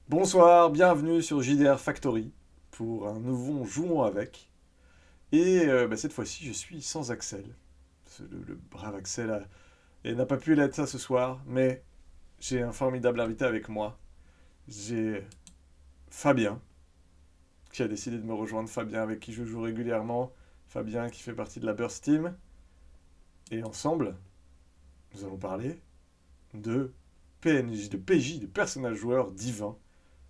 Bonsoir, bienvenue sur JDR Factory pour un nouveau Jouons avec. Cette fois-ci, je suis sans Axel. Le brave Axel n'a pas pu l'être ça ce soir, mais j'ai un formidable invité avec moi. J'ai Fabien, qui a décidé de me rejoindre. Fabien, avec qui je joue régulièrement. Fabien, qui fait partie de la Burst Team. Et ensemble, nous allons parler de PNJ, de PJ, de personnages joueurs divins.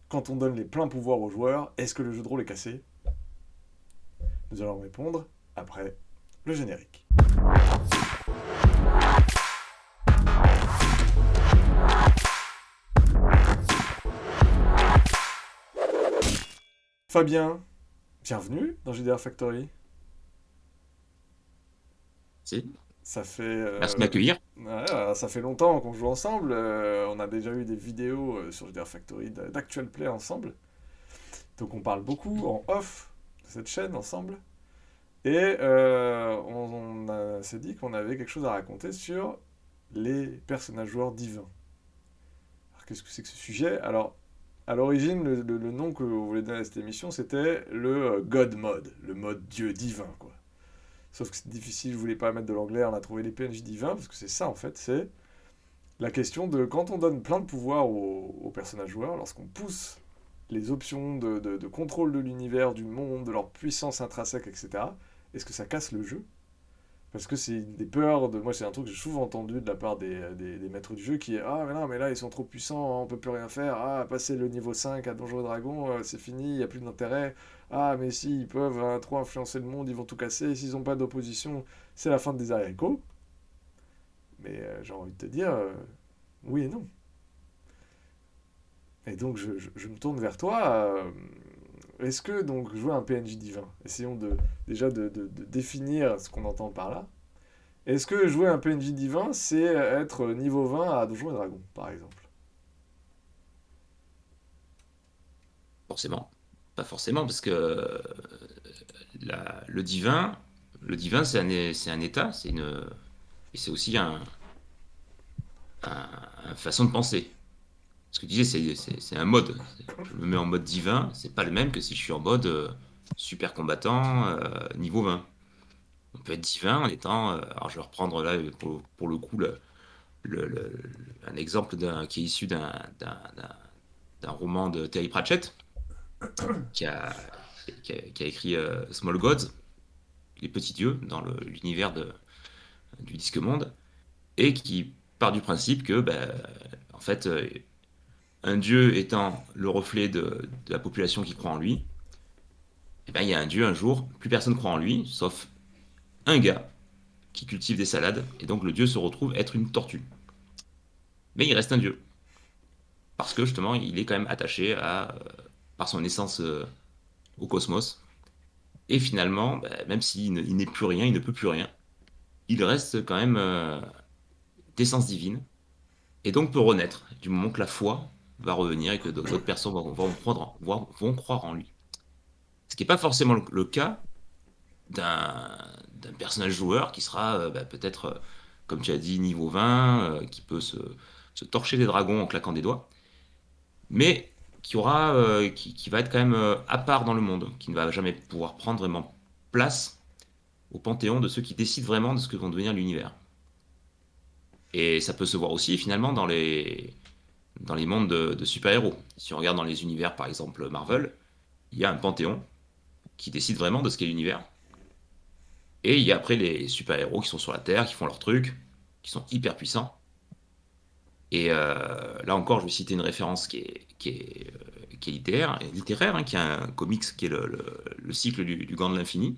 Quand on donne les pleins pouvoirs aux joueurs, est-ce que le jeu de rôle est cassé? Nous allons répondre après le générique. Fabien, bienvenue dans JDR Factory. Si. Ça fait, Merci de m'accueillir. ça fait longtemps qu'on joue ensemble. On a déjà eu des vidéos sur JDR Factory d'actual play ensemble. Donc on parle beaucoup en off de cette chaîne ensemble. On s'est dit qu'on avait quelque chose à raconter sur les personnages joueurs divins. Alors qu'est-ce que c'est que ce sujet? Alors, à l'origine, le nom que vous voulez donner à cette émission, c'était le God Mode, le mode Dieu divin, quoi. Sauf que c'est difficile, je voulais pas mettre de l'anglais, on a trouvé les PNJ divins, parce que c'est ça en fait, c'est la question de quand on donne plein de pouvoirs aux personnages joueurs, lorsqu'on pousse les options de contrôle de l'univers, du monde, de leur puissance intrinsèque, etc., est-ce que ça casse le jeu? Parce que c'est des peurs de. Moi, c'est un truc que j'ai souvent entendu de la part des maîtres du jeu qui est: Ah, mais non, mais là, ils sont trop puissants, on peut plus rien faire. Ah, passer le niveau 5 à Donjons et Dragons, c'est fini, il n'y a plus d'intérêt. Ah, mais si, ils peuvent trop influencer le monde, ils vont tout casser. S'ils n'ont pas d'opposition, c'est la fin des haricots. Mais j'ai envie de te dire oui et non. Et donc, je me tourne vers toi. Est-ce que donc jouer un PNJ divin, essayons déjà de définir ce qu'on entend par là. Est-ce que jouer un PNJ divin, c'est être niveau 20 à Donjons et Dragons, par exemple? Forcément. Pas forcément, parce que le divin, c'est un état, et c'est aussi une façon de penser. Ce que tu disais, c'est un mode. Je me mets en mode divin, c'est pas le même que si je suis en mode super combattant, niveau 20. On peut être divin en étant. Alors, je vais reprendre là, pour le coup, un exemple qui est issu d'un roman de Terry Pratchett, qui a, qui a écrit Small Gods, les petits dieux, dans l'univers du disque monde, et qui part du principe que, en fait, un dieu étant le reflet de la population qui croit en lui, et ben, il y a un dieu un jour, plus personne croit en lui, sauf un gars qui cultive des salades, et donc le dieu se retrouve être une tortue. Mais il reste un dieu, parce que justement, il est quand même attaché par son essence au cosmos. Et finalement, même il n'est plus rien, il ne peut plus rien, il reste quand même d'essence divine, et donc peut renaître du moment que la foi va revenir et que d'autres personnes vont croire en lui. Ce qui n'est pas forcément le cas d'un personnage joueur qui sera peut-être, comme tu as dit, niveau 20, qui peut se torcher des dragons en claquant des doigts, mais qui va être quand même à part dans le monde, qui ne va jamais pouvoir prendre vraiment place au panthéon de ceux qui décident vraiment de ce que vont devenir l'univers. Et ça peut se voir aussi finalement dans les mondes de super-héros. Si on regarde dans les univers, par exemple Marvel, il y a un panthéon qui décide vraiment de ce qu'est l'univers. Et il y a après les super-héros qui sont sur la Terre, qui font leur truc, qui sont hyper puissants. Et là encore, je vais citer une référence qui est littéraire, hein, qui est un comics qui est le cycle du Gant de l'Infini,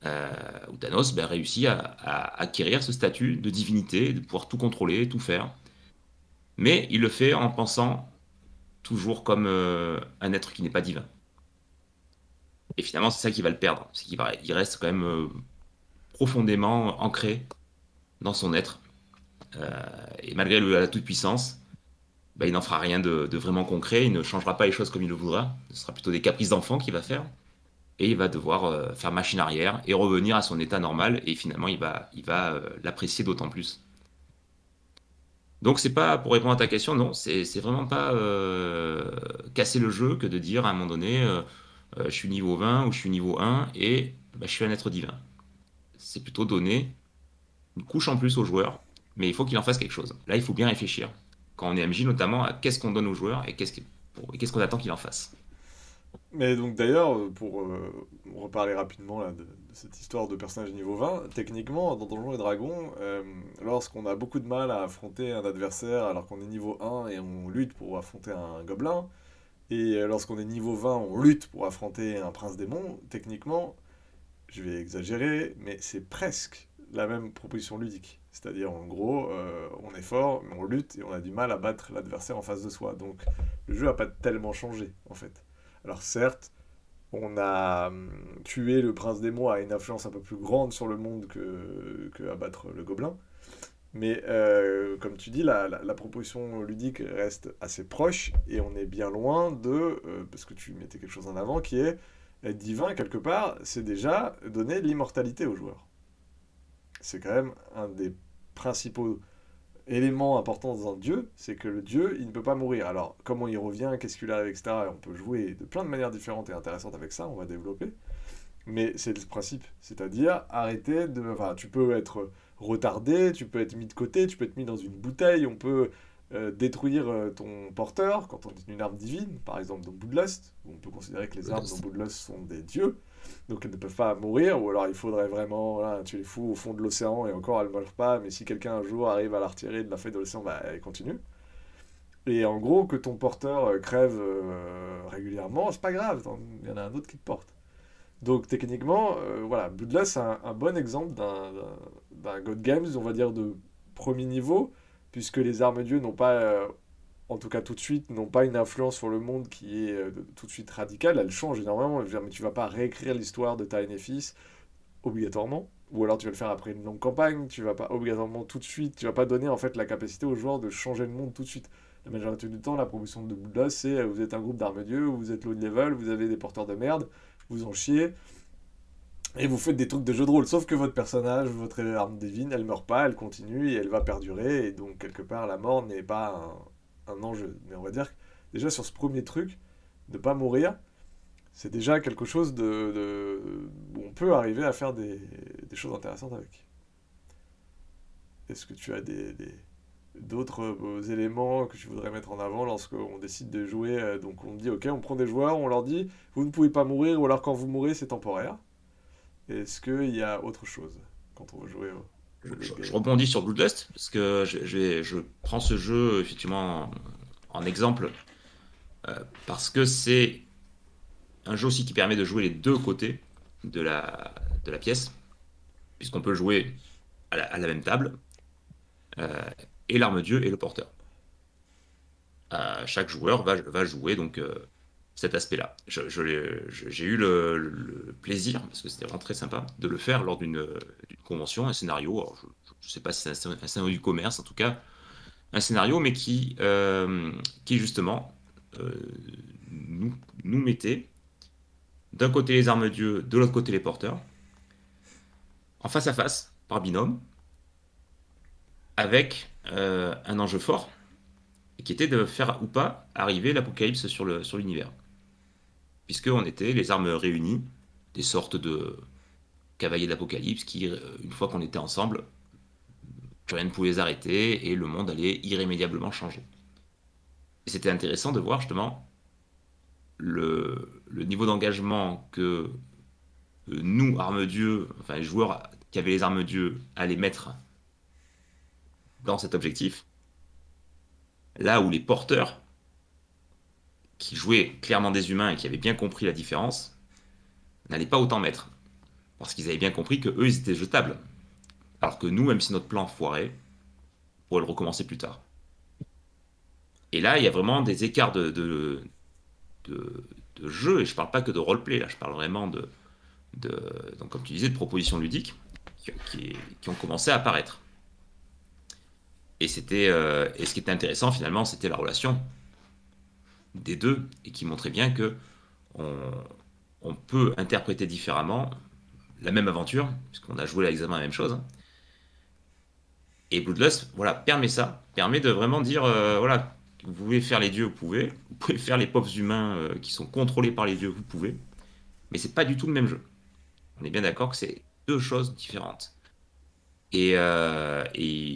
où Thanos réussit à acquérir ce statut de divinité, de pouvoir tout contrôler, tout faire. Mais il le fait en pensant toujours comme un être qui n'est pas divin. Et finalement, c'est ça qui va le perdre. C'est il reste quand même profondément ancré dans son être. Euh, et malgré la toute-puissance, il n'en fera rien de vraiment concret. Il ne changera pas les choses comme il le voudra. Ce sera plutôt des caprices d'enfant qu'il va faire. Et il va devoir faire machine arrière et revenir à son état normal. Et finalement, il va l'apprécier d'autant plus. Donc, c'est pas, pour répondre à ta question, non, c'est vraiment pas casser le jeu que de dire à un moment donné, je suis niveau 20 ou je suis niveau 1 et bah, je suis un être divin. C'est plutôt donner une couche en plus au joueur, mais il faut qu'il en fasse quelque chose. Là, il faut bien réfléchir. Quand on est MJ, notamment, à qu'est-ce qu'on donne au joueur et qu'est-ce qu'on attend qu'il en fasse. Mais donc d'ailleurs, pour reparler rapidement là, de cette histoire de personnage niveau 20, techniquement, dans Donjons et Dragons, lorsqu'on a beaucoup de mal à affronter un adversaire alors qu'on est niveau 1 et on lutte pour affronter un gobelin, et lorsqu'on est niveau 20, on lutte pour affronter un prince démon, techniquement, je vais exagérer, mais c'est presque la même proposition ludique. C'est-à-dire, en gros, on est fort, mais on lutte et on a du mal à battre l'adversaire en face de soi. Donc, le jeu n'a pas tellement changé, en fait. Alors, certes, on a tué le prince démon à une influence un peu plus grande sur le monde que abattre le gobelin. Mais comme tu dis, la proposition ludique reste assez proche et on est bien loin de, parce que tu mettais quelque chose en avant, qui est être divin quelque part, c'est déjà donner l'immortalité aux joueurs. C'est quand même un des principaux éléments importants dans un dieu, c'est que le dieu, il ne peut pas mourir. Alors, comment il revient, qu'est-ce qu'il arrive, etc. On peut jouer de plein de manières différentes et intéressantes avec ça, on va développer. Mais c'est le principe, c'est-à-dire arrêter de... Enfin, tu peux être retardé, tu peux être mis de côté, tu peux être mis dans une bouteille, on peut détruire ton porteur quand on est une arme divine, par exemple dans Bloodlust, où on peut considérer que les armes dans Bloodlust sont des dieux, donc elles ne peuvent pas mourir, ou alors il faudrait vraiment, voilà, tu les fous au fond de l'océan et encore elles ne meurent pas, mais si quelqu'un un jour arrive à la retirer de la feuille de l'océan, bah elle continue. Et en gros, que ton porteur crève régulièrement, c'est pas grave, il y en a un autre qui te porte. Donc techniquement, voilà, Bloodlust c'est un bon exemple d'un God Games, on va dire, de premier niveau, puisque les armes dieux n'ont pas, en tout cas tout de suite, n'ont pas une influence sur le monde qui est tout de suite radicale, elles changent énormément, je veux dire, mais tu vas pas réécrire l'histoire de Tynephis obligatoirement, ou alors tu vas le faire après une longue campagne, tu vas pas obligatoirement tout de suite, tu vas pas donner en fait la capacité aux joueurs de changer le monde tout de suite. La majorité du temps, la proposition de Bloodlust, c'est vous êtes un groupe d'armes dieux, vous êtes low level, vous avez des porteurs de merde, vous en chiez, et vous faites des trucs de jeu de rôle. Sauf que votre personnage, votre arme divine, elle meurt pas, elle continue et elle va perdurer. Et donc, quelque part, la mort n'est pas un enjeu. Mais on va dire que déjà sur ce premier truc, de pas mourir, c'est déjà quelque chose où on peut arriver à faire des choses intéressantes avec. Est-ce que tu as d'autres éléments que tu voudrais mettre en avant lorsqu'on décide de jouer? Donc on dit, ok, on prend des joueurs, on leur dit, vous ne pouvez pas mourir, ou alors quand vous mourrez, c'est temporaire. Est-ce qu'il y a autre chose quand on veut jouer au Je, deck je game? rebondis sur Bloodlust parce que je prends ce jeu effectivement en exemple parce que c'est un jeu aussi qui permet de jouer les deux côtés de de la pièce, puisqu'on peut jouer à la même table, euh, et l'arme-dieu et le porteur. Chaque joueur va jouer donc cet aspect-là. J'ai eu le plaisir, parce que c'était vraiment très sympa, de le faire lors d'une convention, un scénario. Alors, je ne sais pas si c'est un scénario du commerce, en tout cas, un scénario, mais qui justement euh, nous mettait d'un côté les armes-dieu, de l'autre côté les porteurs, en face à face, par binôme, avec un enjeu fort, qui était de faire ou pas arriver l'apocalypse sur l'univers. Puisqu'on était les armes réunies, des sortes de cavaliers d'Apocalypse qui, une fois qu'on était ensemble, plus rien ne pouvait les arrêter et le monde allait irrémédiablement changer. Et c'était intéressant de voir justement le niveau d'engagement que nous, armes-dieu, enfin les joueurs qui avaient les armes-dieu, allaient mettre dans cet objectif, là où les porteurs, qui jouaient clairement des humains et qui avaient bien compris la différence, n'allaient pas autant mettre. Parce qu'ils avaient bien compris que eux, ils étaient jetables. Alors que nous, même si notre plan foirait, on pourrait le recommencer plus tard. Et là, il y a vraiment des écarts de, de jeu, et je parle pas que de roleplay, là, je parle vraiment donc, comme tu disais, de propositions ludiques qui ont commencé à apparaître. Et ce qui était intéressant finalement, c'était la relation des deux, et qui montrait bien que on, on peut interpréter différemment la même aventure, puisqu'on a joué à l'examen la même chose, hein. Et Bloodlust, voilà, permet ça, permet de vraiment dire, voilà, Vous pouvez faire les dieux, vous pouvez. Vous pouvez faire les pauvres humains qui sont contrôlés par les dieux, vous pouvez. Mais c'est pas du tout le même jeu. On est bien d'accord que c'est deux choses différentes. Et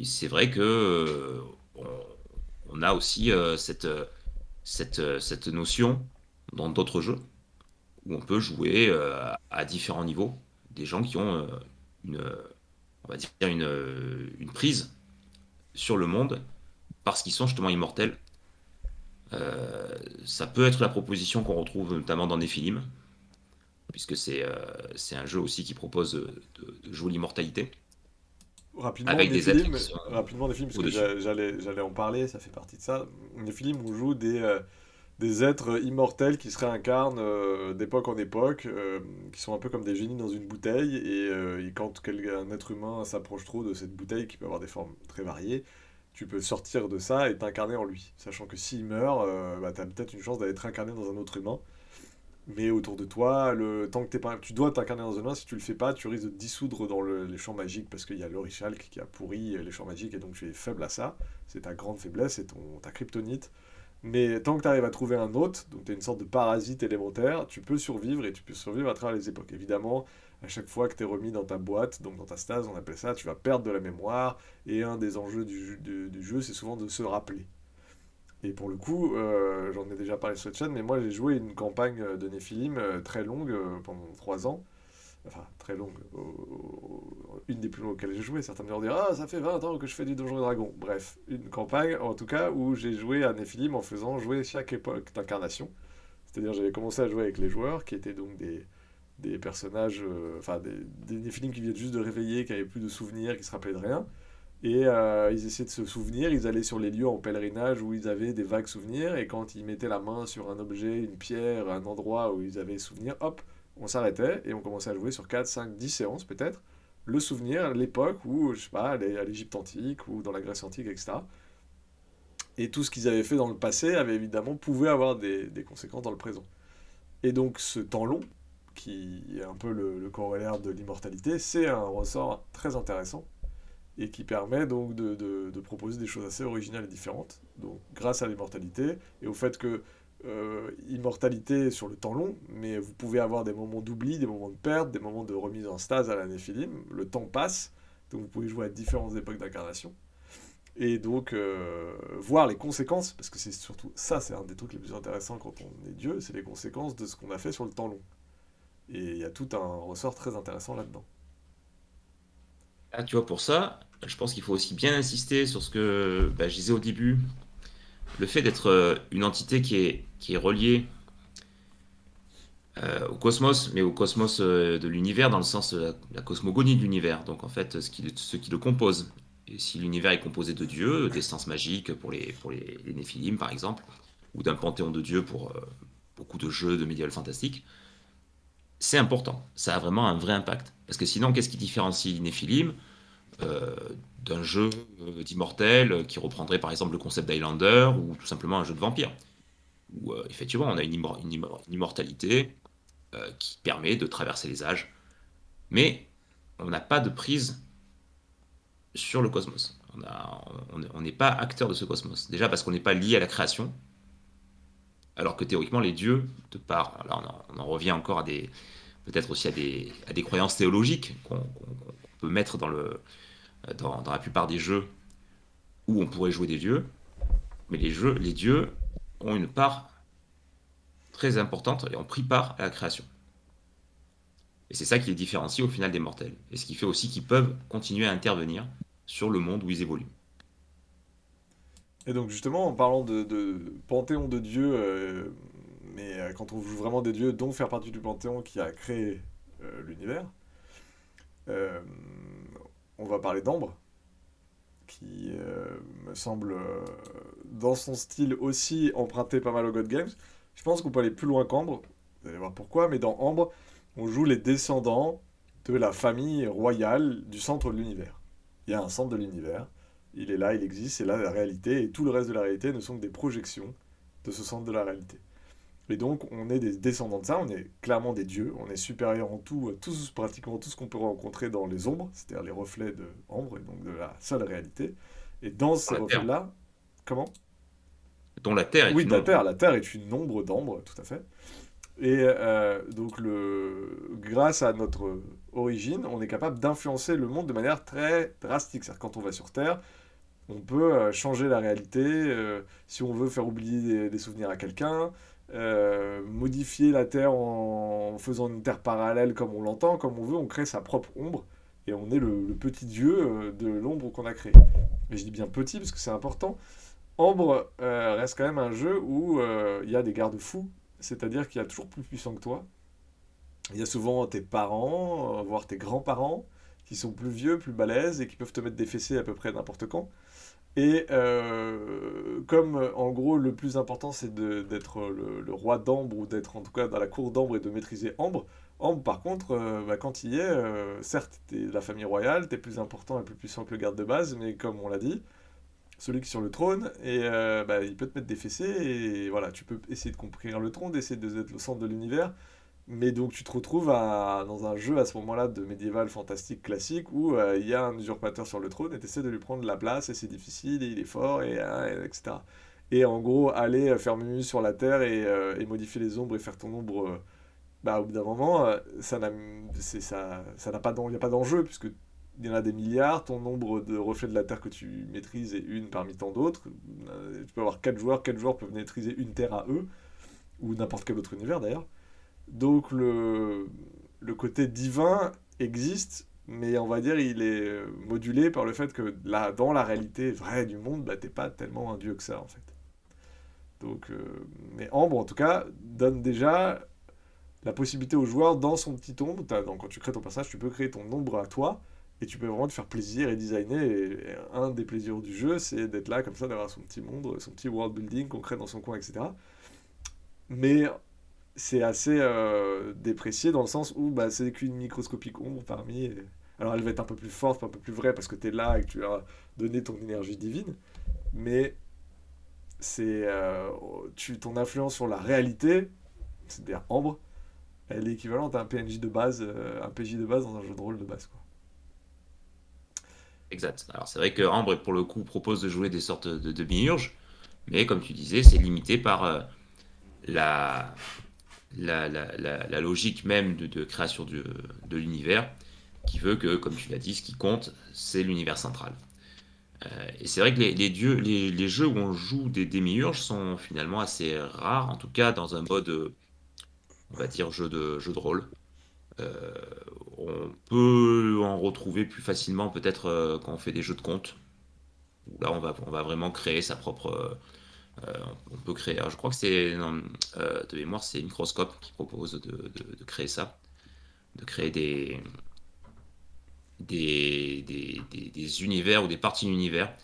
c'est vrai que on, on a aussi cette notion dans d'autres jeux où on peut jouer à différents niveaux. Des gens qui ont une, on va dire une prise sur le monde parce qu'ils sont justement immortels. Ça peut être la proposition qu'on retrouve notamment dans Nephilim, puisque c'est un jeu aussi qui propose de jouer l'immortalité Rapidement, avec des êtres qui sont rapidement, des films, parce que au-dessus. j'allais en parler, ça fait partie de ça. Les films, on joue des êtres immortels qui se réincarnent d'époque en époque, qui sont un peu comme des génies dans une bouteille, et quand un être humain s'approche trop de cette bouteille, qui peut avoir des formes très variées, tu peux sortir de ça et t'incarner en lui. Sachant que s'il meurt, bah, t'as peut-être une chance d'aller te réincarner dans un autre humain. Mais autour de toi, le temps que t'es pas, tu dois t'incarner dans un humain, si tu le fais pas, tu risques de te dissoudre dans les champs magiques parce qu'il y a l'Orichalque qui a pourri les champs magiques et donc tu es faible à ça. C'est ta grande faiblesse, c'est ta kryptonite. Mais tant que tu arrives à trouver un hôte, donc tu es une sorte de parasite élémentaire, tu peux survivre et tu peux survivre à travers les époques. Évidemment, à chaque fois que tu es remis dans ta boîte, donc dans ta stase, on appelle ça, tu vas perdre de la mémoire et un des enjeux du jeu, c'est souvent de se rappeler. Et pour le coup, j'en ai déjà parlé sur cette chaîne, mais moi j'ai joué une campagne de Nephilim très longue pendant 3 ans. Enfin, très longue. Une des plus longues auxquelles j'ai joué. Certains me diront ah, ça fait 20 ans que je fais du Donjon et Dragon. Bref, une campagne en tout cas où j'ai joué à Nephilim en faisant jouer chaque époque d'incarnation. C'est-à-dire j'avais commencé à jouer avec les joueurs qui étaient donc des personnages, enfin des Nephilim qui viennent juste de réveiller, qui n'avaient plus de souvenirs, qui se rappelaient de rien. Et ils essayaient de se souvenir, ils allaient sur les lieux en pèlerinage où ils avaient des vagues souvenirs, et quand ils mettaient la main sur un objet, une pierre, un endroit où ils avaient souvenir, hop, on s'arrêtait et on commençait à jouer sur 4 5 10 séances peut-être, le souvenir, l'époque où, je sais pas, à l'Égypte antique ou dans la Grèce antique, etc. Et tout ce qu'ils avaient fait dans le passé avait évidemment pouvait avoir des conséquences dans le présent. Et donc ce temps long, qui est un peu le corollaire de l'immortalité, c'est un ressort très intéressant et qui permet donc de proposer des choses assez originales et différentes. Donc grâce à l'immortalité et au fait que immortalité sur le temps long, mais vous pouvez avoir des moments d'oubli, des moments de perte, des moments de remise en stase à la Néphilim. Le temps passe, donc vous pouvez jouer à différentes époques d'incarnation. Et donc voir les conséquences, parce que c'est surtout ça, c'est un des trucs les plus intéressants quand on est Dieu, c'est les conséquences de ce qu'on a fait sur le temps long. Et il y a tout un ressort très intéressant là-dedans. Là, tu vois, pour ça, je pense qu'il faut aussi bien insister sur ce que bah, je disais au début, le fait d'être une entité qui est reliée au cosmos, mais au cosmos de l'univers dans le sens de la cosmogonie de l'univers, donc en fait ce qui le compose. Et si l'univers est composé de dieux, d'essences magiques les Néphilim par exemple, ou d'un panthéon de dieux pour beaucoup de jeux de médiéval fantastique, c'est important, ça a vraiment un vrai impact. Parce que sinon, qu'est-ce qui différencie Néphilim euh, d'un jeu d'immortel qui reprendrait par exemple le concept d'Highlander ou tout simplement un jeu de vampire où effectivement on a une immortalité qui permet de traverser les âges, mais on n'a pas de prise sur le cosmos. On n'est pas acteur de ce cosmos. Déjà parce qu'on n'est pas lié à la création, alors que théoriquement les dieux, de part, là on en revient encore à des, peut-être aussi à des croyances théologiques qu'on peut mettre dans la plupart des jeux où on pourrait jouer des dieux, mais les dieux ont une part très importante et ont pris part à la création. Et c'est ça qui les différencie au final des mortels. Et ce qui fait aussi qu'ils peuvent continuer à intervenir sur le monde où ils évoluent. Et donc justement, en parlant de panthéon de dieux, mais quand on joue vraiment des dieux, dont faire partie du panthéon qui a créé l'univers, euh, on va parler d'Ambre, qui me semble, dans son style aussi, emprunté pas mal au God Games. Je pense qu'on peut aller plus loin qu'Ambre, vous allez voir pourquoi, mais dans Ambre, on joue les descendants de la famille royale du centre de l'univers. Il y a un centre de l'univers, il est là, il existe, c'est là la réalité, et tout le reste de la réalité ne sont que des projections de ce centre de la réalité. Et donc, on est des descendants de ça, on est clairement des dieux, on est supérieurs en tout, pratiquement tout ce qu'on peut rencontrer dans les ombres, c'est-à-dire les reflets de Ambre, et donc de la seule réalité. Et dans Sur ces la Terre. reflets-là, comment? dont la Terre est Oui, une de ombre. la Terre est une ombre d'ambre, tout à fait. Et donc, grâce à notre origine, on est capable d'influencer le monde de manière très drastique. C'est-à-dire quand on va sur Terre, on peut changer la réalité, si on veut faire oublier des souvenirs à quelqu'un, modifier la Terre en faisant une Terre parallèle comme on l'entend, comme on veut, on crée sa propre ombre, et on est le petit dieu de l'ombre qu'on a créé. Mais je dis bien petit parce que c'est important. Ambre reste quand même un jeu où il y a des garde-fous, c'est-à-dire qu'il y a toujours plus puissant que toi. Il y a souvent tes parents, voire tes grands-parents, qui sont plus vieux, plus balèzes et qui peuvent te mettre des fessées à peu près n'importe quand. Et comme en gros le plus important c'est d'être le roi d'Ambre ou d'être en tout cas dans la cour d'Ambre et de maîtriser Ambre, Ambre par contre, bah, quand il y est, certes t'es de la famille royale, t'es plus important et plus puissant que le garde de base, mais comme on l'a dit, celui qui est sur le trône, et bah, il peut te mettre des fessées, et voilà, tu peux essayer de conquérir le trône, d'essayer d'être le centre de l'univers, mais donc tu te retrouves dans un jeu à ce moment-là de médiéval fantastique classique où il y a un usurpateur sur le trône et tu essaies de lui prendre la place et c'est difficile et il est fort etc. Et en gros, aller faire menu sur la terre et modifier les ombres et faire ton ombre, bah, au bout d'un moment, ça n'a pas il n'y a pas d'enjeu puisque il y en a des milliards, ton nombre de reflets de la Terre que tu maîtrises est une parmi tant d'autres. Tu peux avoir 4 joueurs peuvent maîtriser une Terre à eux, ou n'importe quel autre univers d'ailleurs. Donc le côté divin existe, mais on va dire il est modulé par le fait que là, dans la réalité vraie du monde, bah, t'es pas tellement un dieu que ça en fait. Donc, mais Ambre en tout cas donne déjà la possibilité au joueur dans son petit ombre, donc quand tu crées ton personnage, tu peux créer ton ombre à toi et tu peux vraiment te faire plaisir et designer. Et un des plaisirs du jeu, c'est d'être là comme ça, d'avoir son petit monde, son petit world building qu'on crée dans son coin, etc. Mais c'est assez déprécié dans le sens où bah, c'est qu'une microscopique ombre parmi. Alors elle va être un peu plus forte, un peu plus vraie parce que tu es là et que tu as donné ton énergie divine, mais c'est ton influence sur la réalité, c'est-à-dire Ambre, elle est équivalente à un PNJ de base, un PJ de base dans un jeu de rôle de base, quoi. Exact. Alors c'est vrai que Ambre, pour le coup, propose de jouer des sortes de demi-urges, mais comme tu disais, c'est limité par la, la logique même de création de l'univers, qui veut que, comme tu l'as dit, ce qui compte, c'est l'univers central. Et c'est vrai que les jeux où on joue des démiurges sont finalement assez rares, en tout cas dans un mode, on va dire, jeu de rôle. Euh, on peut en retrouver plus facilement peut-être quand on fait des jeux de compte, où là on va vraiment créer sa propre. On peut créer. Alors, je crois que c'est non, de mémoire, c'est Microscope qui propose de créer ça, de créer des univers ou des parties d'univers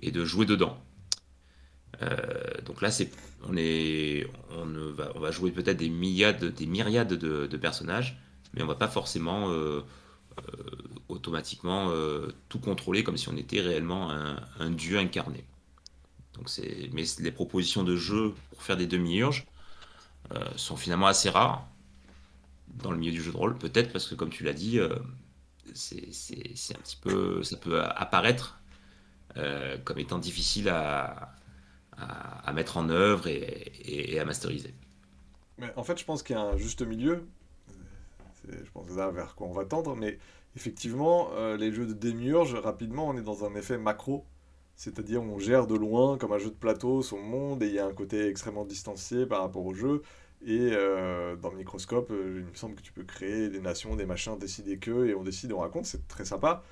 et de jouer dedans. Donc là, on va jouer peut-être des myriades de personnages, mais on va pas forcément automatiquement tout contrôler comme si on était réellement un dieu incarné. Mais les propositions de jeu pour faire des demi-urges sont finalement assez rares dans le milieu du jeu de rôle, peut-être parce que comme tu l'as dit, c'est un petit peu, ça peut apparaître comme étant difficile à mettre en œuvre et à masteriser. Mais en fait, je pense qu'il y a un juste milieu. Je pense que c'est là vers quoi on va tendre, mais effectivement, les jeux de démiurge, rapidement, on est dans un effet macro. C'est-à-dire, on gère de loin, comme un jeu de plateau, son monde, et il y a un côté extrêmement distancié par rapport au jeu. Et dans le microscope, il me semble que tu peux créer des nations, des machins, décider que, et on décide, on raconte, c'est très sympa.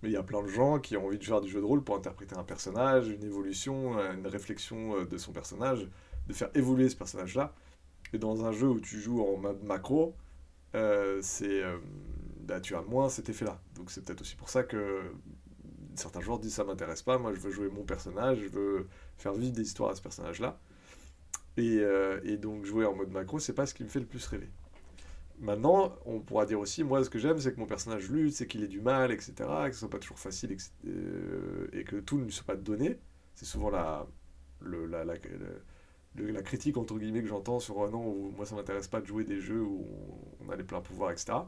Mais il y a plein de gens qui ont envie de faire du jeu de rôle pour interpréter un personnage, une évolution, une réflexion de son personnage, de faire évoluer ce personnage-là. Et dans un jeu où tu joues en mode macro, bah, tu as moins cet effet-là. Donc c'est peut-être aussi pour ça que certains joueurs disent ça m'intéresse pas, moi je veux jouer mon personnage, je veux faire vivre des histoires à ce personnage-là. Et donc jouer en mode macro, c'est pas ce qui me fait le plus rêver. Maintenant, on pourra dire aussi, moi ce que j'aime, c'est que mon personnage lutte, c'est qu'il ait du mal, etc., que ce soit pas toujours facile, et que tout ne lui soit pas donné. C'est souvent le, la, la, la critique entre guillemets que j'entends sur non, moi ça m'intéresse pas de jouer des jeux où on a les pleins pouvoirs, etc.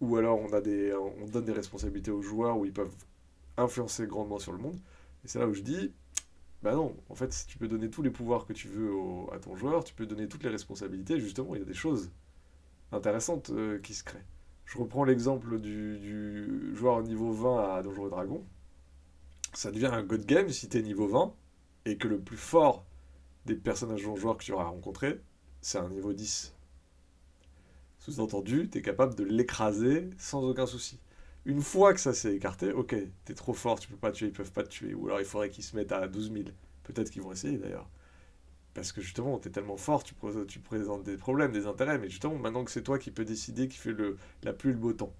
Ou alors on donne des responsabilités aux joueurs où ils peuvent influencer grandement sur le monde. Et c'est là où je dis, Bah non, en fait, si tu peux donner tous les pouvoirs que tu veux à ton joueur, tu peux donner toutes les responsabilités, justement, il y a des choses intéressantes qui se créent. Je reprends l'exemple du joueur niveau 20 à Donjons et Dragons. Ça devient un god game si t'es niveau 20 et que le plus fort des personnages joueurs que tu auras rencontrés, c'est un niveau 10. Sous-entendu, t'es capable de l'écraser sans aucun souci. Une fois que ça s'est écarté, ok, t'es trop fort, tu peux pas tuer, ils peuvent pas te tuer. Ou alors il faudrait qu'ils se mettent à 12 000. Peut-être qu'ils vont essayer d'ailleurs. Parce que justement, t'es tellement fort, tu présentes des problèmes, des intérêts. Mais justement, maintenant que c'est toi qui peux décider, qui fait la pluie et le beau temps.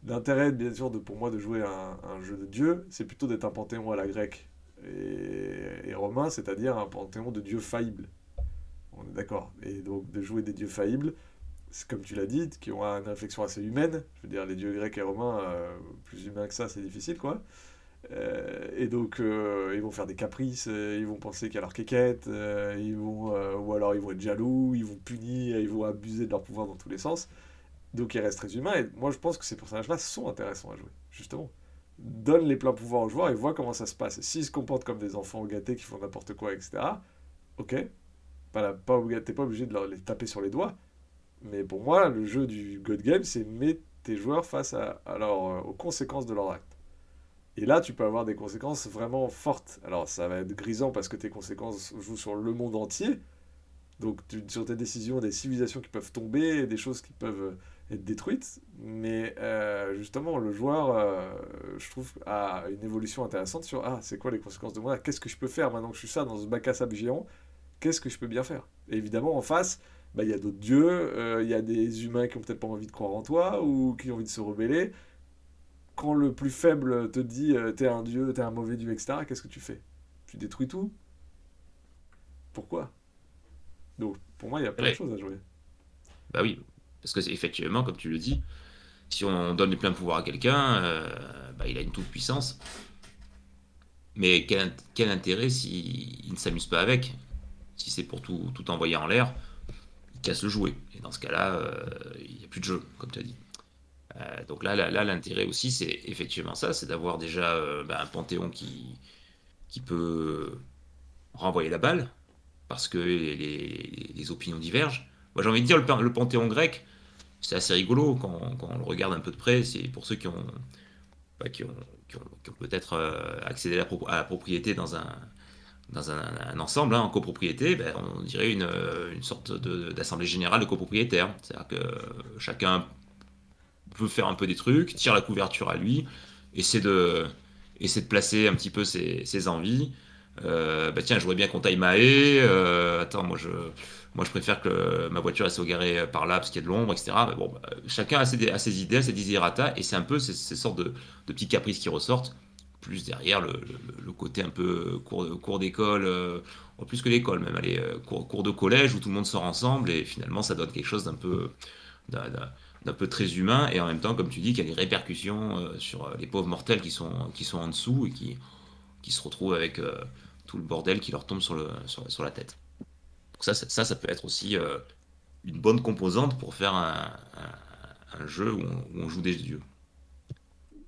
L'intérêt, bien sûr, pour moi, de jouer un jeu de dieu, c'est plutôt d'être un panthéon à la grecque et romain, c'est-à-dire un panthéon de dieux faillibles. On est d'accord. Et donc, de jouer des dieux faillibles, c'est comme tu l'as dit, qui ont une réflexion assez humaine. Je veux dire, les dieux grecs et romains, plus humains que ça, c'est difficile, quoi. Et donc, ils vont faire des caprices, ils vont penser qu'il y a leur quéquette, ou alors ils vont être jaloux, ils vont punir, ils vont abuser de leur pouvoir dans tous les sens. Donc, ils restent très humains. Et moi, je pense que ces personnages-là sont intéressants à jouer, justement. Donne les pleins pouvoirs aux joueurs et vois comment ça se passe. Et s'ils se comportent comme des enfants gâtés qui font n'importe quoi, etc., ok, t'es pas obligé de les taper sur les doigts. Mais pour moi, le jeu du God Game, c'est mettre tes joueurs face aux conséquences de leur acte. Et là, tu peux avoir des conséquences vraiment fortes. Alors, ça va être grisant parce que tes conséquences jouent sur le monde entier. Donc, sur tes décisions, des civilisations qui peuvent tomber, des choses qui peuvent être détruites. Mais justement, le joueur, je trouve, a une évolution intéressante sur c'est quoi les conséquences de moi? Qu'est-ce que je peux faire maintenant que je suis ça dans ce bac à sable géant? Qu'est-ce que je peux bien faire? Et évidemment, en face, bah, il y a d'autres dieux, il y a des humains qui ont peut-être pas envie de croire en toi ou qui ont envie de se rebeller. Quand le plus faible te dit t'es un dieu, t'es un mauvais dieu, etc., qu'est-ce que tu fais? Tu détruis tout? Pourquoi? Donc, pour moi, il y a plein de Ouais. choses à jouer. Bah oui, parce que effectivement, comme tu le dis, si on donne les pleins pouvoirs à quelqu'un, bah, il a une toute puissance. Mais quel intérêt s'il ne s'amuse pas avec? Si c'est pour tout envoyer en l'air, il casse le jouet. Et dans ce cas-là, il n'y a plus de jeu, comme tu as dit. Donc là, l'intérêt aussi, c'est effectivement ça, c'est d'avoir déjà bah, un panthéon qui peut renvoyer la balle, parce que les opinions divergent. Moi, j'ai envie de dire, le panthéon grec, c'est assez rigolo quand on le regarde un peu de près. C'est pour ceux bah, qui ont peut-être accédé à la propriété dans un ensemble, hein, en copropriété, ben, on dirait une sorte d'assemblée générale de copropriétaires. C'est-à-dire que chacun peut faire un peu des trucs, tire la couverture à lui, essaie de, essaie de placer un petit peu ses envies. Bah tiens, je voudrais bien qu'on taille ma haie. Attends, moi je préfère que ma voiture elle soit garée par là parce qu'il y a de l'ombre, etc. Mais bon, bah, chacun a ses idées, a ses desiderata, et c'est un peu ces sortes de petits caprices qui ressortent. Plus derrière le côté un peu cours d'école, plus que l'école même, allez, cours de collège où tout le monde sort ensemble et finalement ça donne quelque chose d'un, d'un- d'un peu très humain, et en même temps, comme tu dis, qu'il y a des répercussions sur les pauvres mortels qui sont en dessous et qui se retrouvent avec tout le bordel qui leur tombe sur la tête. Donc ça peut être aussi une bonne composante pour faire un jeu où on joue des dieux.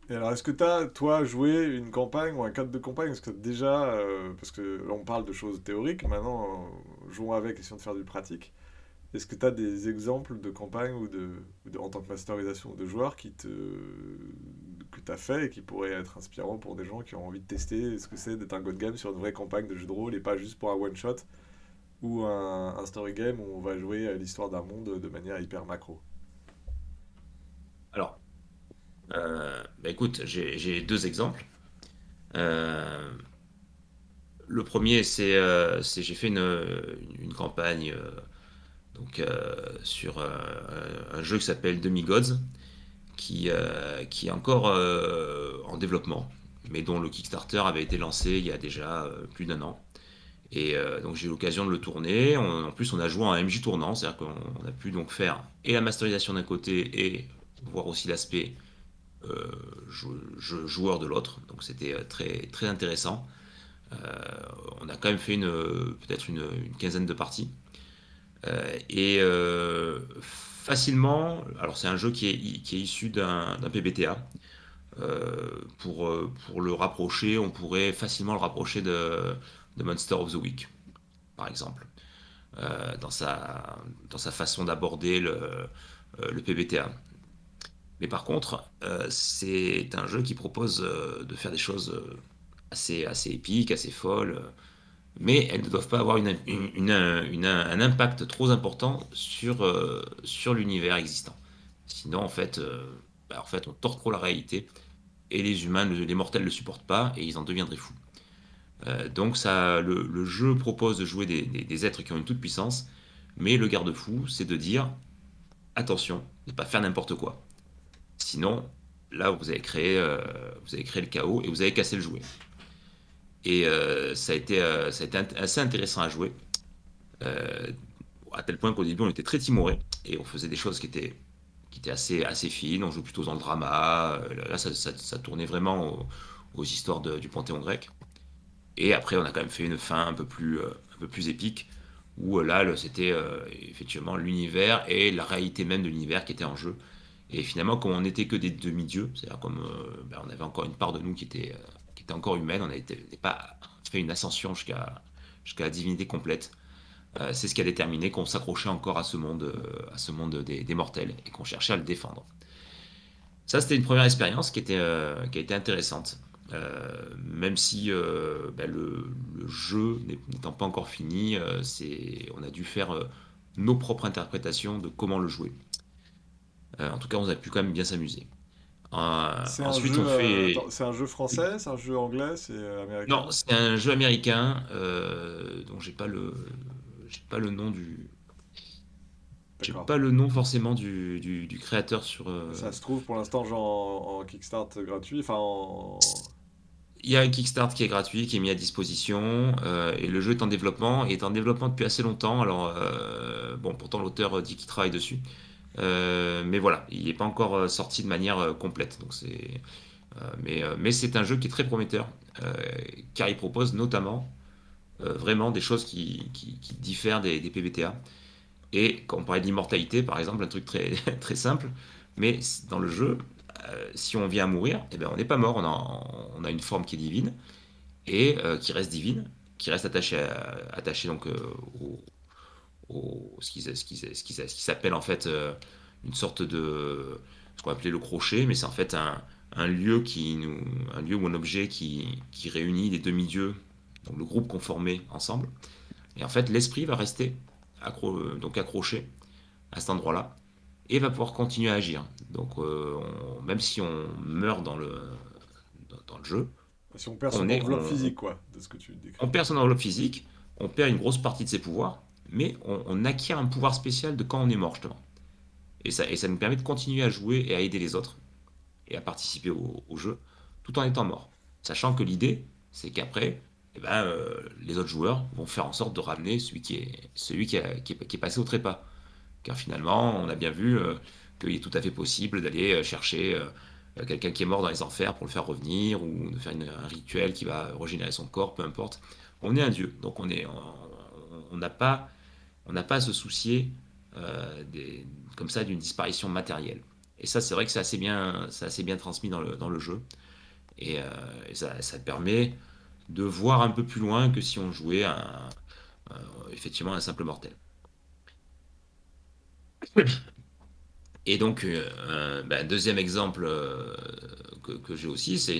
Et alors, est-ce que tu as, toi, joué une campagne ou un cadre de campagne? Est-ce que déjà, parce que là, on parle de choses théoriques, maintenant, jouons avec, essayons de faire du pratique. Est-ce que tu as des exemples de campagnes en tant que masterisation de joueurs que tu as fait et qui pourraient être inspirants pour des gens qui ont envie de tester ce que c'est d'être un god game sur une vraie campagne de jeu de rôle et pas juste pour un one-shot ou un story game où on va jouer à l'histoire d'un monde de manière hyper macro? Alors, bah écoute, j'ai deux exemples. Euh, le premier, j'ai fait une campagne sur un jeu qui s'appelle Demi-Gods, qui est encore en développement, mais dont le Kickstarter avait été lancé il y a déjà plus d'un an. Et donc j'ai eu l'occasion de le tourner. En plus, on a joué en MJ tournant, c'est-à-dire qu'on a pu donc faire et la masterisation d'un côté et voir aussi l'aspect euh, joueur de l'autre. Donc c'était très, très intéressant. Euh, on a quand même fait peut-être une quinzaine de parties. Et facilement, alors c'est un jeu qui est issu d'un PBTA. Pour le rapprocher, on pourrait facilement le rapprocher de Monster of the Week, par exemple, dans sa façon d'aborder le PBTA. Mais par contre, c'est un jeu qui propose de faire des choses assez épiques, assez folles, mais elles ne doivent pas avoir un impact trop important sur l'univers existant. Sinon, en fait, on tord trop la réalité et les humains, les mortels ne le supportent pas et ils en deviendraient fous. Donc le jeu propose de jouer des êtres qui ont une toute puissance, mais le garde-fou, c'est de dire attention, ne pas faire n'importe quoi. Sinon, là, vous avez créé le chaos et vous avez cassé le jouet. Et ça a été assez intéressant à jouer, euh, à tel point qu'au début, on était très timorés et on faisait des choses qui étaient assez fines. On jouait plutôt dans le drama. Là, ça tournait vraiment aux histoires du Panthéon grec. Et après, on a quand même fait une fin un peu plus épique, où c'était effectivement l'univers et la réalité même de l'univers qui était en jeu. Et finalement, comme on n'était que des demi-dieux, c'est-à-dire comme on avait encore une part de nous qui était encore humaine, on n'avait pas fait une ascension jusqu'à la divinité complète. C'est ce qui a déterminé qu'on s'accrochait encore à ce monde des mortels et qu'on cherchait à le défendre. Ça, c'était une première expérience qui a été intéressante. Même si le jeu n'étant pas encore fini, on a dû faire nos propres interprétations de comment le jouer. En tout cas, on a pu quand même bien s'amuser. C'est un Ensuite, jeu, on fait. attends, c'est un jeu français, c'est un jeu anglais, c'est Non, américain? c'est un jeu américain dont j'ai pas le nom j'ai D'accord. pas le nom forcément du créateur sur. Ça se trouve pour l'instant genre en Kickstart gratuit, enfin en... Il y a un Kickstart qui est gratuit, qui est mis à disposition, et le jeu est en développement depuis assez longtemps. Alors, bon, pourtant l'auteur dit qu'il travaille dessus. Mais voilà, il n'est pas encore sorti de manière complète. Mais c'est un jeu qui est très prometteur, euh, car il propose notamment vraiment des choses qui diffèrent des PBTA. Et quand on parlait d'immortalité, par exemple, un truc très, très simple, mais dans le jeu, si on vient à mourir, eh ben, on n'est pas mort, on a une forme qui est divine, et qui reste divine, qui reste attachée donc, ce qui s'appelle en fait une sorte de ce qu'on appelait le crochet, mais c'est en fait un lieu un lieu ou un objet qui réunit les demi-dieux, donc le groupe qu'on formait ensemble. Et en fait, l'esprit va rester donc accroché à cet endroit-là et va pouvoir continuer à agir. Donc, même si on meurt dans le jeu, Si on perd son on est, enveloppe physique, quoi, de ce que tu on décris. perd son enveloppe physique, on perd une grosse partie de ses pouvoirs, mais on acquiert un pouvoir spécial de quand on est mort, justement. Et ça nous permet de continuer à jouer et à aider les autres et à participer au jeu tout en étant mort. Sachant que l'idée, c'est qu'après, eh ben, les autres joueurs vont faire en sorte de ramener celui qui est passé au trépas. Car finalement, on a bien vu qu'il est tout à fait possible d'aller chercher quelqu'un qui est mort dans les enfers pour le faire revenir, ou de faire un rituel qui va régénérer son corps, peu importe. On est un dieu, donc on n'a pas, on n'a pas à se soucier comme ça d'une disparition matérielle. Et ça, c'est vrai que c'est assez bien transmis dans le jeu. Et, ça permet de voir un peu plus loin que si on jouait effectivement un simple mortel. Et donc, deuxième exemple que j'ai aussi, c'est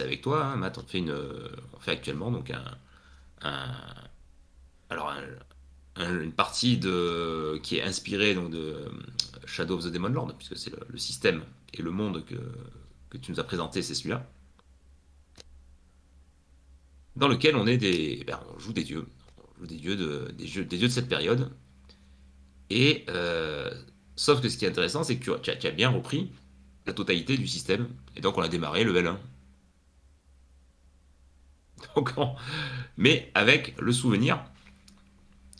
avec toi, hein, Matt. On fait actuellement donc un- alors une partie qui est inspirée donc de Shadow of the Demon Lord, puisque c'est le système et le monde que tu nous as présenté, c'est celui-là, dans lequel on joue des dieux, on joue des dieux de cette période. Et sauf que ce qui est intéressant, c'est que tu as bien repris la totalité du système. Et donc on a démarré level 1. Donc, mais avec le souvenir,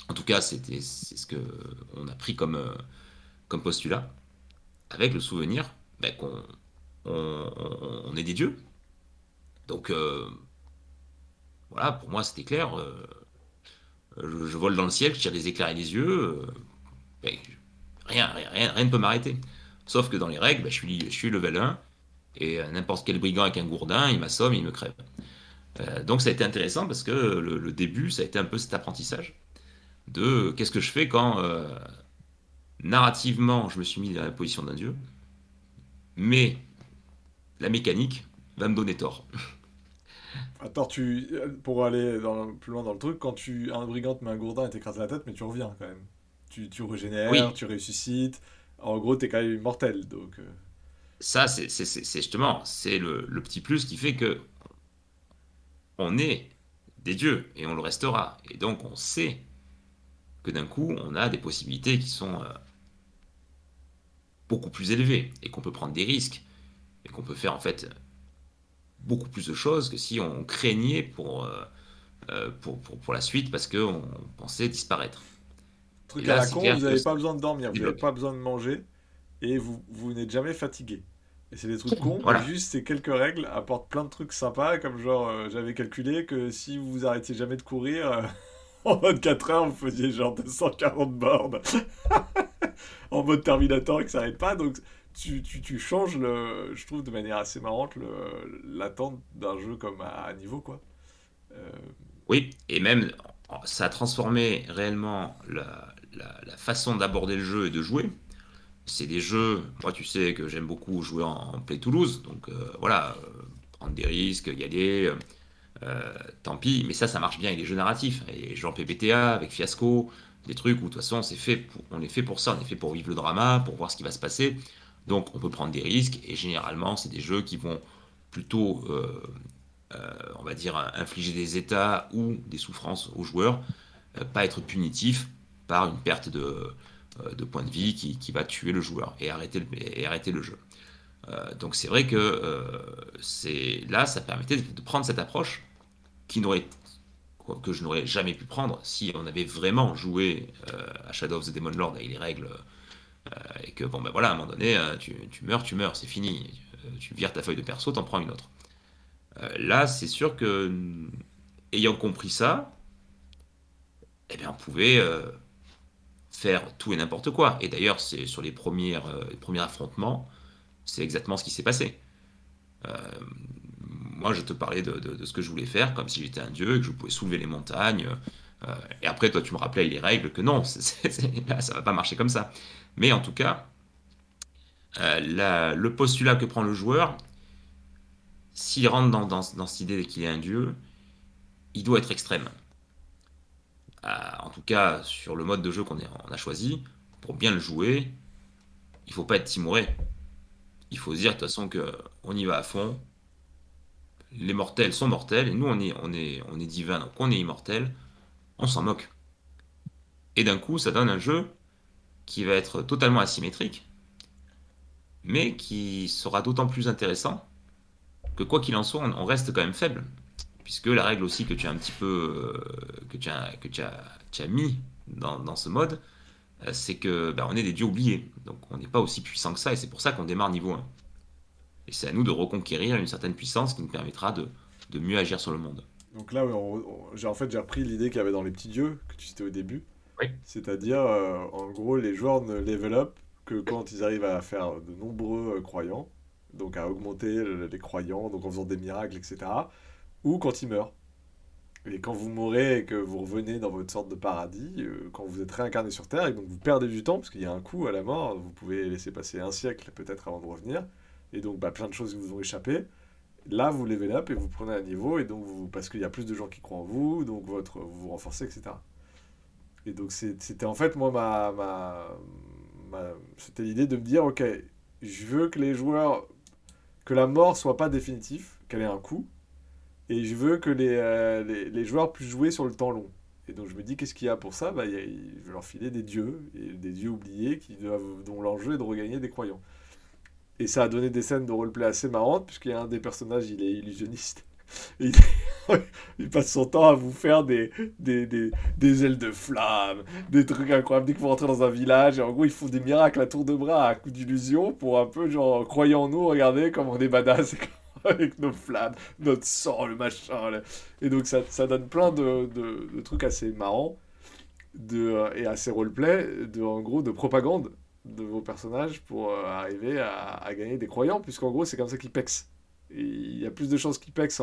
en tout cas c'est ce que on a pris comme postulat, avec le souvenir qu'on on est des dieux. Donc voilà, pour moi c'était clair. Je vole dans le ciel, je tire des éclairs et des yeux. Ben, rien ne peut m'arrêter. Sauf que dans les règles, je suis level 1, et n'importe quel brigand avec un gourdin, il m'assomme et il me crève. Donc ça a été intéressant parce que le début, ça a été un peu cet apprentissage de qu'est-ce que je fais quand narrativement je me suis mis dans la position d'un dieu, mais la mécanique va me donner tort. Attends, pour aller plus loin dans le truc, quand un brigand te met un gourdin et t'écrases la tête, mais tu reviens quand même. Tu régénères, Oui, tu ressuscites. En gros, t'es quand même immortel, donc... ça c'est justement c'est le petit plus qui fait que on est des dieux et on le restera. Et donc on sait que d'un coup on a des possibilités qui sont beaucoup plus élevées et qu'on peut prendre des risques et qu'on peut faire en fait beaucoup plus de choses que si on craignait pour la suite parce qu'on pensait disparaître. Et Truc à là, la c'est con, clair vous que n'avez ça pas besoin de dormir, vous n'avez débloque. pas besoin de manger, et vous n'êtes jamais fatigué. Et c'est des trucs cons, mais Voilà. juste ces quelques règles apportent plein de trucs sympas, comme genre, j'avais calculé que si vous arrêtiez jamais de courir, en 24 heures, vous faisiez genre 240 bornes en mode Terminator et que ça n'arrête pas, donc tu changes, je trouve, de manière assez marrante, l'attente d'un jeu comme à niveau, quoi. Euh, Oui, et même ça a transformé réellement la façon d'aborder le jeu et de jouer. C'est des jeux, moi tu sais que j'aime beaucoup jouer en Play Toulouse, donc voilà, prendre des risques, y aller, tant pis, mais ça marche bien avec les jeux narratifs, et genre PBTA, avec Fiasco, des trucs où de toute façon on est fait pour ça, on est fait pour vivre le drama, pour voir ce qui va se passer, donc on peut prendre des risques, et généralement c'est des jeux qui vont plutôt, on va dire, infliger des états ou des souffrances aux joueurs, pas être punitif par une perte de points de vie qui va tuer le joueur et arrêter le jeu. Donc c'est vrai que là, ça permettait de prendre cette approche qui n'aurait que je n'aurais jamais pu prendre si on avait vraiment joué à Shadow of the Demon Lord avec les règles et que bon ben voilà à un moment donné tu meurs c'est fini. Tu vires ta feuille de perso t'en prends une autre. Là c'est sûr que ayant compris ça eh bien on pouvait faire tout et n'importe quoi et d'ailleurs c'est sur les premiers affrontements c'est exactement ce qui s'est passé. Euh, Moi, je te parlais de ce que je voulais faire, comme si j'étais un dieu et que je pouvais soulever les montagnes. Et après, toi, tu me rappelais les règles que non, là, ça va pas marcher comme ça. Mais en tout cas, le postulat que prend le joueur, s'il rentre dans cette idée qu'il est un dieu, il doit être extrême. En tout cas, sur le mode de jeu on a choisi, pour bien le jouer, il faut pas être timoré. Il faut se dire de toute façon que on y va à fond. Les mortels sont mortels et nous on est divin, donc on est immortel. On s'en moque. Et d'un coup, ça donne un jeu qui va être totalement asymétrique, mais qui sera d'autant plus intéressant que quoi qu'il en soit, on reste quand même faible. Puisque la règle aussi que tu as un petit peu, tu as mis dans ce mode, c'est que bah, on est des dieux oubliés. Donc on n'est pas aussi puissant que ça, et c'est pour ça qu'on démarre niveau 1. Et c'est à nous de reconquérir une certaine puissance qui nous permettra de mieux agir sur le monde. donc là, en fait, j'ai repris l'idée qu'il y avait dans les petits dieux, que tu citais au début. Oui. C'est-à-dire, en gros, les joueurs ne level up que quand ils arrivent à faire de nombreux croyants, donc à augmenter les croyants, donc en faisant des miracles, etc., ou quand ils meurent. Et quand vous mourrez et que vous revenez dans votre sorte de paradis, quand vous êtes réincarné sur Terre, et donc vous perdez du temps, parce qu'il y a un coût à la mort, vous pouvez laisser passer un siècle peut-être avant de revenir, et donc bah, plein de choses vous ont échappé. Là, vous level up et vous prenez un niveau, et donc parce qu'il y a plus de gens qui croient en vous, donc vous vous renforcez, etc. Et donc c'était en fait, moi, c'était l'idée de me dire, ok, je veux que les joueurs, que la mort soit pas définitive, qu'elle ait un coût, et je veux que les joueurs puissent jouer sur le temps long. Et donc je me dis, qu'est-ce qu'il y a pour ça bah, je vais leur filer des dieux, et des dieux oubliés dont l'enjeu est de regagner des croyants. Et ça a donné des scènes de roleplay assez marrantes, puisqu'il y a un des personnages, il est illusionniste. Et il passe son temps à vous faire des ailes de flamme, des trucs incroyables. Dès que vous rentrez dans un village, et en gros, ils font des miracles à tour de bras, à coups d'illusion, pour un peu, genre, croyez en nous, regardez comme on est badass avec nos flammes, notre sang, le machin. Et donc, ça donne plein de trucs assez marrants et assez roleplay, en gros, de propagande de vos personnages pour arriver à gagner des croyants, puisqu'en gros, c'est comme ça qu'ils pexent. Et il y a plus de chances qu'ils pexent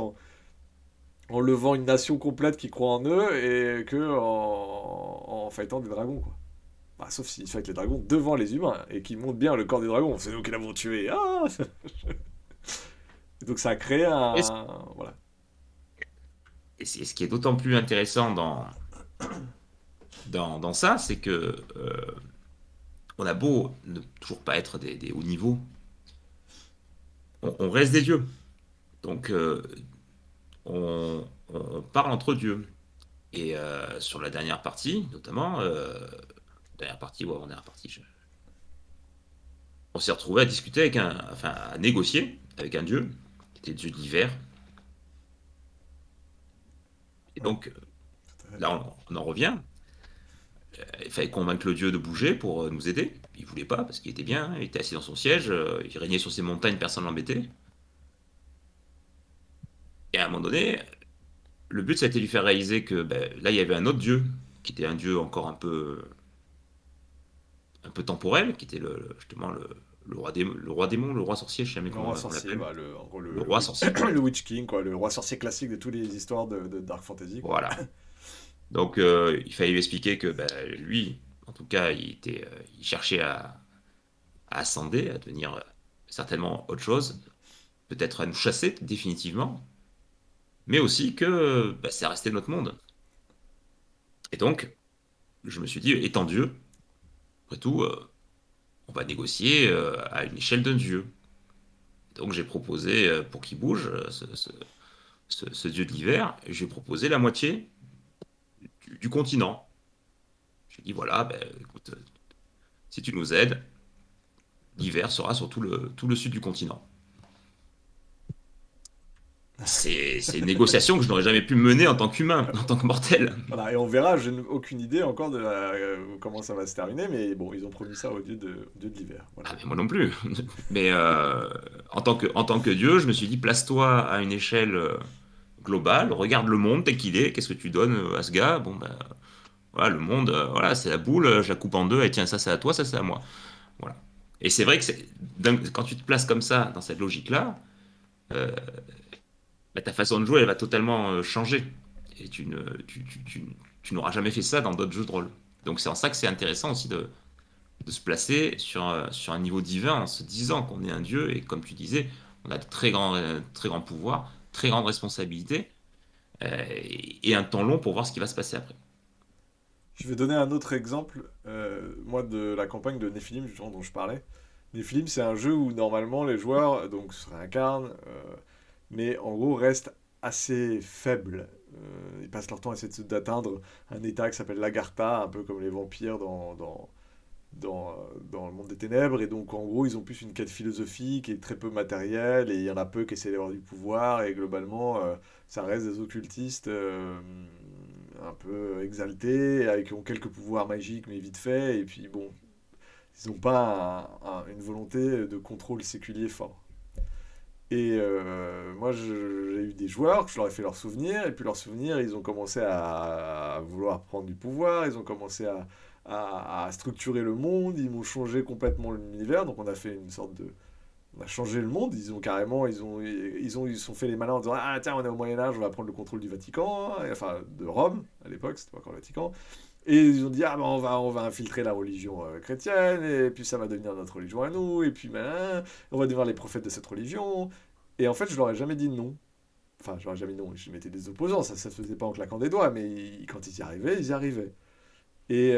en levant une nation complète qui croit en eux et que en fightant des dragons, quoi. Bah, sauf s'ils fightent les dragons devant les humains et qu'ils montent bien le corps des dragons. C'est nous qui l'avons tué. Ah. Et donc ça a créé Et, un... Voilà. ce qui est d'autant plus intéressant dans ça, c'est que on a beau ne toujours pas être des hauts niveaux, on reste des dieux. Donc, on parle entre dieux. Et sur la dernière partie, notamment, dernière partie ou avant-dernière partie, on s'est retrouvé à discuter enfin, à négocier avec un dieu, qui était le dieu de l'hiver. Et Ouais, donc, tout à fait. là, on en revient. Il fallait convaincre le dieu de bouger pour nous aider. Il voulait pas parce qu'il était bien, il était assis dans son siège, il régnait sur ses montagnes, personne l'embêtait. Et à un moment donné, le but, ça a été de lui faire réaliser que ben, là, il y avait un autre dieu, qui était un dieu encore un peu temporel, qui était justement le roi démon, le roi sorcier, je sais jamais Le comment roi on sorcier, l'appelle. bah, en gros, Le roi sorcier. Le Witch King, quoi, le roi sorcier classique de toutes les histoires de Dark Fantasy, quoi. Voilà. Donc, il fallait lui expliquer que ben, lui, en tout cas, il cherchait à ascender, à devenir certainement autre chose, peut-être à nous chasser définitivement, mais aussi que ben, c'est resté notre monde. Et donc, je me suis dit, étant Dieu, après tout, on va négocier à une échelle d'un dieu. Donc j'ai proposé, pour qu'il bouge, ce dieu de l'hiver, j'ai proposé la moitié du continent. J'ai dit, voilà, ben, écoute, si tu nous aides, l'hiver sera sur tout le sud du continent. C'est une négociation que je n'aurais jamais pu mener en tant qu'humain, en tant que mortel. Voilà, et on verra, je n'ai aucune idée encore de comment ça va se terminer, mais bon, ils ont promis ça au dieu de l'hiver. Voilà. Ah, mais moi non plus. Mais en tant que Dieu, je me suis dit, place-toi à une échelle globale, regarde le monde tel qu'il est, qu'est-ce que tu donnes à ce gars? Bon, ben, voilà, le monde, voilà, c'est la boule, je la coupe en deux, et tiens, ça c'est à toi, ça c'est à moi. Voilà. Et c'est vrai que quand tu te places comme ça, dans cette logique-là, euh, bah, ta façon de jouer, elle va totalement changer. Et tu n'auras jamais fait ça dans d'autres jeux de rôle. Donc c'est en ça que c'est intéressant aussi de se placer sur un niveau divin en se disant qu'on est un dieu et comme tu disais, on a de très grands pouvoirs, très grandes responsabilités et un temps long pour voir ce qui va se passer après. Je vais donner un autre exemple, moi, de la campagne de Nephilim, justement, dont je parlais. Nephilim, c'est un jeu où normalement les joueurs donc, se réincarnent, mais en gros restent assez faibles. Ils passent leur temps à essayer d'atteindre un état qui s'appelle l'Agartha, un peu comme les vampires dans le monde des ténèbres. Et donc, en gros, ils ont plus une quête philosophique et très peu matérielle. Et il y en a peu qui essaient d'avoir du pouvoir. Et globalement, ça reste des occultistes un peu exaltés, qui ont quelques pouvoirs magiques, mais vite fait. Et puis, bon, ils n'ont pas une volonté de contrôle séculier fort. Et moi, j'ai eu des joueurs que je leur ai fait leurs souvenirs, et puis leurs souvenirs, ils ont commencé à vouloir prendre du pouvoir, ils ont commencé à structurer le monde, ils m'ont changé complètement l'univers, donc on a fait une sorte de... On a changé le monde, ils ont carrément, ils sont fait les malins en disant ah tiens, on est au Moyen-Âge, on va prendre le contrôle du Vatican, enfin de Rome, à l'époque, c'était pas encore le Vatican. Et ils ont dit ah ben on va infiltrer la religion chrétienne, et puis ça va devenir notre religion à nous, et puis ben, on va devenir les prophètes de cette religion. Et en fait, je leur ai jamais dit non. Enfin, je leur ai jamais dit non, je mettais des opposants, ça se faisait pas en claquant des doigts, mais quand ils y arrivaient, ils y arrivaient. Et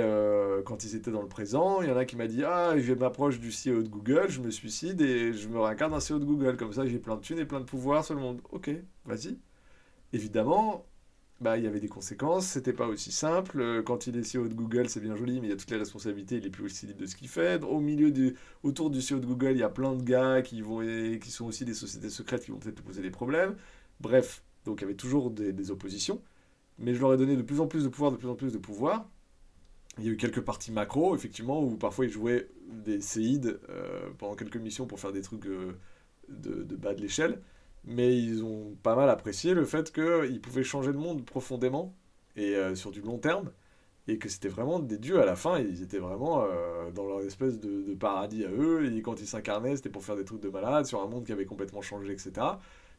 quand ils étaient dans le présent, il y en a qui m'a dit ah, je m'approche du CEO de Google, je me suicide et je me réincarne en CEO de Google, comme ça j'ai plein de thunes et plein de pouvoirs sur le monde. Ok, vas-y. Évidemment, bah, il y avait des conséquences, c'était pas aussi simple. Quand il est CEO de Google, c'est bien joli, mais il y a toutes les responsabilités, il est plus aussi libre de ce qu'il fait. Autour du CEO de Google, il y a plein de gars qui sont aussi des sociétés secrètes qui vont peut-être lui poser des problèmes. Bref, donc il y avait toujours des oppositions. Mais je leur ai donné de plus en plus de pouvoir, de plus en plus de pouvoir. Il y a eu quelques parties macro, effectivement, où parfois ils jouaient des séides pendant quelques missions pour faire des trucs de bas de l'échelle. Mais ils ont pas mal apprécié le fait qu'ils pouvaient changer le monde profondément et sur du long terme. Et que c'était vraiment des dieux à la fin. Ils étaient vraiment dans leur espèce de paradis à eux. Et quand ils s'incarnaient, c'était pour faire des trucs de malade sur un monde qui avait complètement changé, etc.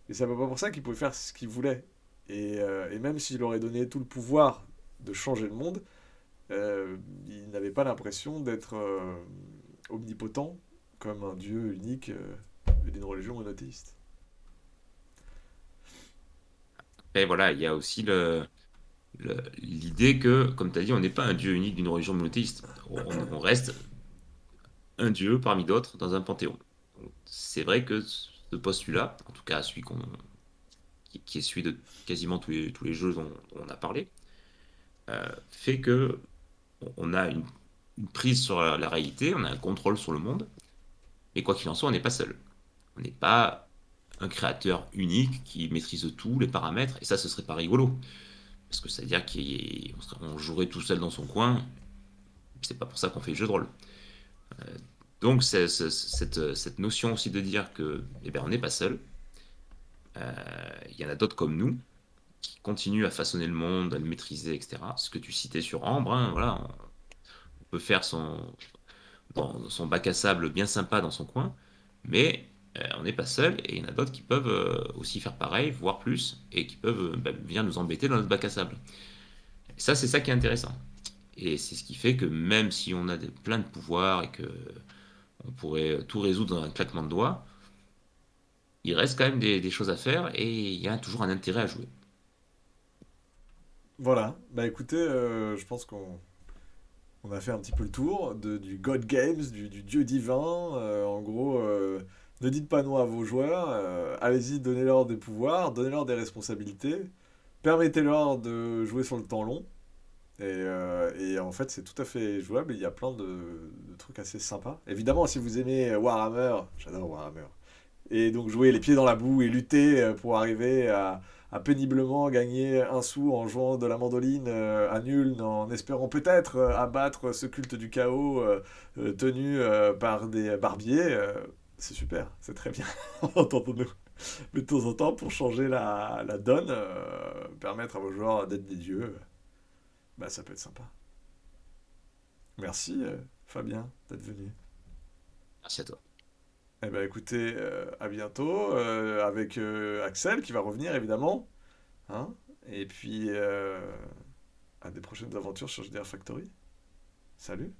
Et c'est pas pour ça qu'ils pouvaient faire ce qu'ils voulaient. Et même s'il aurait donné tout le pouvoir de changer le monde, il n'avait pas l'impression d'être omnipotent comme un dieu unique d'une religion monothéiste. Et voilà, il y a aussi l'idée que, comme tu as dit, on n'est pas un dieu unique d'une religion monothéiste. On reste un dieu parmi d'autres dans un panthéon. Donc, c'est vrai que ce postulat, en tout cas celui qui est celui de quasiment tous les jeux dont on a parlé, fait que on a une prise sur la réalité, on a un contrôle sur le monde, mais quoi qu'il en soit, on n'est pas seul. On n'est pas un créateur unique qui maîtrise tous les paramètres, et ça, ce serait pas rigolo. Parce que ça veut dire qu'on jouerait tout seul dans son coin, c'est pas pour ça qu'on fait le jeu de rôle. Donc, cette notion aussi de dire que, eh ben, on n'est pas seul, il y en a d'autres comme nous, qui continuent à façonner le monde, à le maîtriser, etc. Ce que tu citais sur Ambre, hein, voilà, on peut faire dans son bac à sable bien sympa dans son coin, mais on n'est pas seul et il y en a d'autres qui peuvent aussi faire pareil, voire plus, et qui peuvent venir nous embêter dans notre bac à sable. Et ça, c'est ça qui est intéressant. Et c'est ce qui fait que même si on a plein de pouvoirs et que on pourrait tout résoudre dans un claquement de doigts, il reste quand même des choses à faire et il y a toujours un intérêt à jouer. Voilà, bah écoutez, je pense qu'on a fait un petit peu le tour du God Games, du dieu divin. En gros, ne dites pas non à vos joueurs, allez-y, donnez-leur des pouvoirs, donnez-leur des responsabilités, permettez-leur de jouer sur le temps long. Et en fait, c'est tout à fait jouable. Il y a plein de trucs assez sympas. Évidemment, si vous aimez Warhammer, j'adore Warhammer. Et donc jouer les pieds dans la boue et lutter pour arriver à péniblement gagner un sou en jouant de la mandoline à nul, en espérant peut-être abattre ce culte du chaos tenu par des barbiers, c'est super, c'est très bien, entendons-nous. Mais de temps en temps, pour changer la donne, permettre à vos joueurs d'être des dieux, bah ça peut être sympa. Merci Fabien d'être venu. Merci à toi. Eh ben écoutez, à bientôt avec Axel qui va revenir évidemment, hein, et puis à des prochaines aventures sur GDR Factory. Salut!